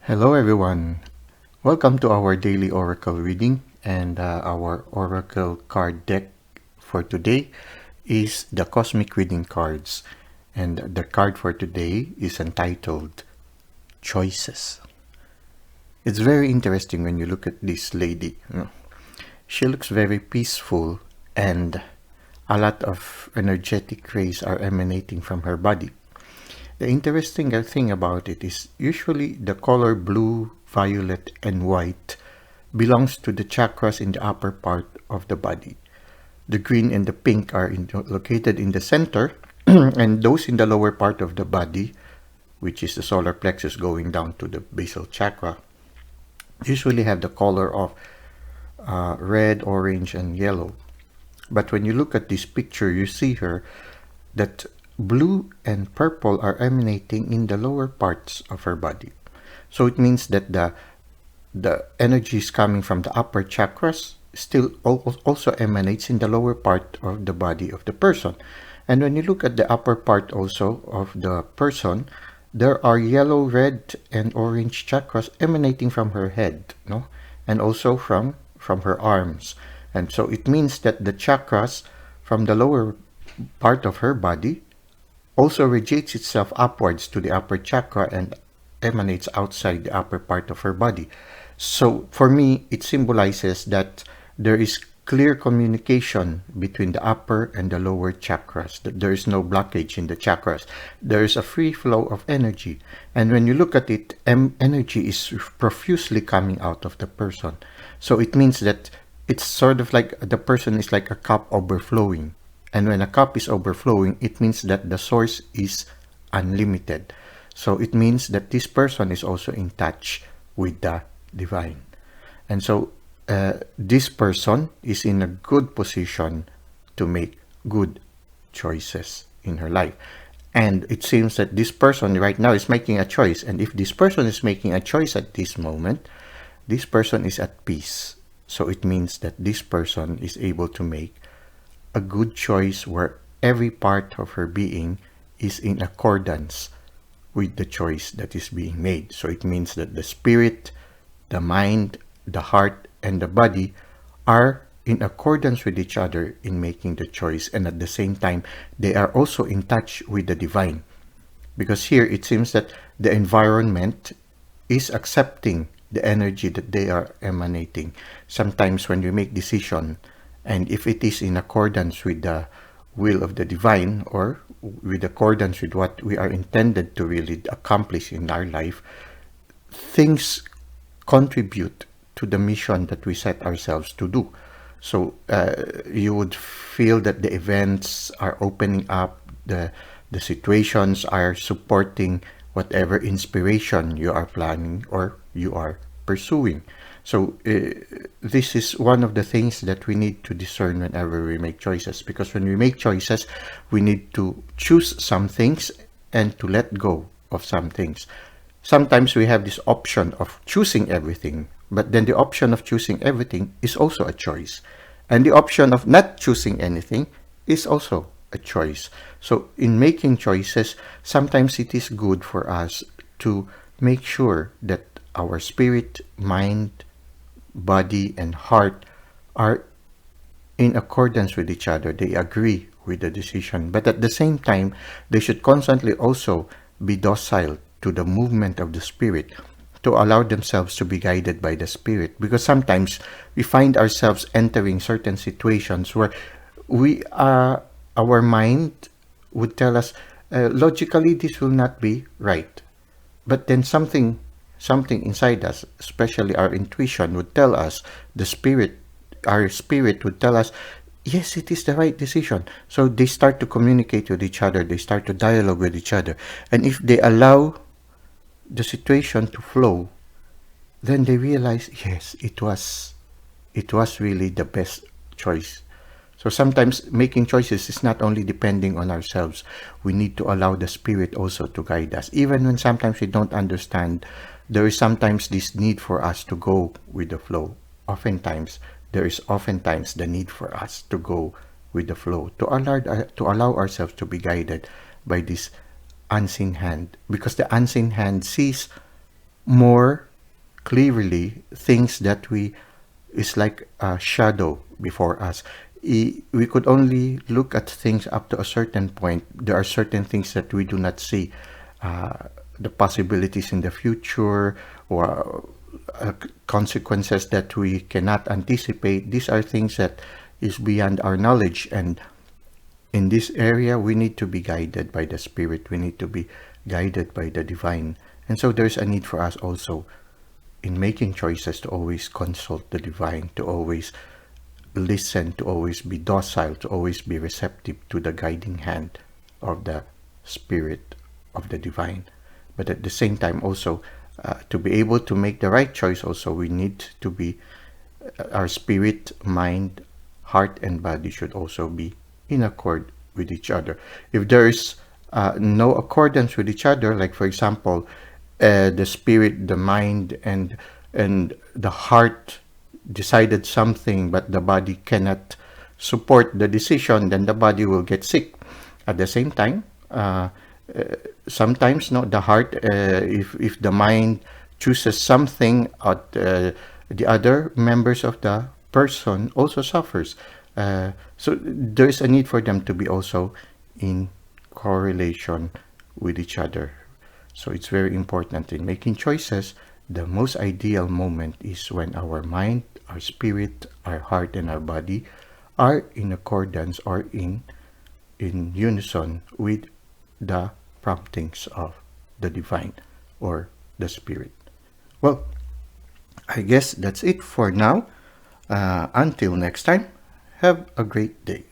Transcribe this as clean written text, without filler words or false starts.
Hello, everyone. Welcome to our daily oracle reading. And our oracle card deck for today is the Cosmic Reading cards. And the card for today is entitled Choices. It's very interesting when you look at this lady. She looks very peaceful, and a lot of energetic rays are emanating from her body. The interesting thing about it is usually the color blue, violet, and white belongs to the chakras in the upper part of the body. The green and the pink are located in the center, and those in the lower part of the body, which is the solar plexus going down to the basal chakra, usually have the color of red, orange, and yellow. But when you look at this picture, you see her that blue and purple are emanating in the lower parts of her body. So it means that the energy is coming from the upper chakras still also emanates in the lower part of the body of the person. And when you look at the upper part also of the person, there are yellow, red, and orange chakras emanating from her head, no, and also from her arms. And so it means that the chakras from the lower part of her body also radiates itself upwards to the upper chakra and emanates outside the upper part of her body. So for me, it symbolizes that there is clear communication between the upper and the lower chakras, that there is no blockage in the chakras. There is a free flow of energy. And when you look at it, energy is profusely coming out of the person. So it means that it's sort of like the person is like a cup overflowing. And when a cup is overflowing, it means that the source is unlimited. So it means that this person is also in touch with the divine. And so this person is in a good position to make good choices in her life. And it seems that this person right now is making a choice. And if this person is making a choice at this moment, this person is at peace. So it means that this person is able to make a good choice where every part of her being is in accordance with the choice that is being made. So it means that the spirit, the mind, the heart, and the body are in accordance with each other in making the choice, and at the same time they are also in touch with the divine, because here it seems that the environment is accepting the energy that they are emanating. Sometimes when we make decision, and if it is in accordance with the will of the divine, or with accordance with what we are intended to really accomplish in our life, things contribute to the mission that we set ourselves to do. So you would feel that the events are opening up, the situations are supporting whatever inspiration you are planning or you are pursuing. So this is one of the things that we need to discern whenever we make choices, because when we make choices, we need to choose some things and to let go of some things. Sometimes we have this option of choosing everything, but then the option of choosing everything is also a choice. And the option of not choosing anything is also a choice. So in making choices, sometimes it is good for us to make sure that our spirit, mind, body, and heart are in accordance with each other. They agree with the decision. But at the same time, they should constantly also be docile to the movement of the spirit, to allow themselves to be guided by the spirit. Because sometimes we find ourselves entering certain situations where our mind would tell us, logically this will not be right. But then something inside us, especially our intuition, would tell us, our spirit would tell us, yes, it is the right decision. So they start to communicate with each other, they start to dialogue with each other. And if they allow the situation to flow, then they realize, yes, it was really the best choice. So sometimes making choices is not only depending on ourselves. We need to allow the spirit also to guide us. Even when sometimes we don't understand, there is sometimes this need for us to go with the flow. There is oftentimes the need for us to go with the flow, to allow ourselves to be guided by this unseen hand, because the unseen hand sees more clearly things that we is like a shadow before us. We could only look at things up to a certain point. There are certain things that we do not see. The possibilities in the future, or consequences that we cannot anticipate. These are things that is beyond our knowledge, and in this area we need to be guided by the Spirit. We need to be guided by the divine. And so there's a need for us also in making choices to always consult the divine, to always listen, to always be docile, to always be receptive to the guiding hand of the Spirit of the divine. But at the same time also, to be able to make the right choice also, we need to be, our spirit, mind, heart, and body should also be in accord with each other. If there is no accordance with each other, like for example, the spirit, the mind, and the heart decided something, but the body cannot support the decision, then the body will get sick. At the same time, sometimes no, the heart, if the mind chooses something, the other members of the person also suffers. So there is a need for them to be also in correlation with each other. So it's very important in making choices. The most ideal moment is when our mind, our spirit, our heart, and our body are in accordance, or in unison with the promptings of the divine or the Spirit. Well, I guess that's it for now. Until next time, have a great day.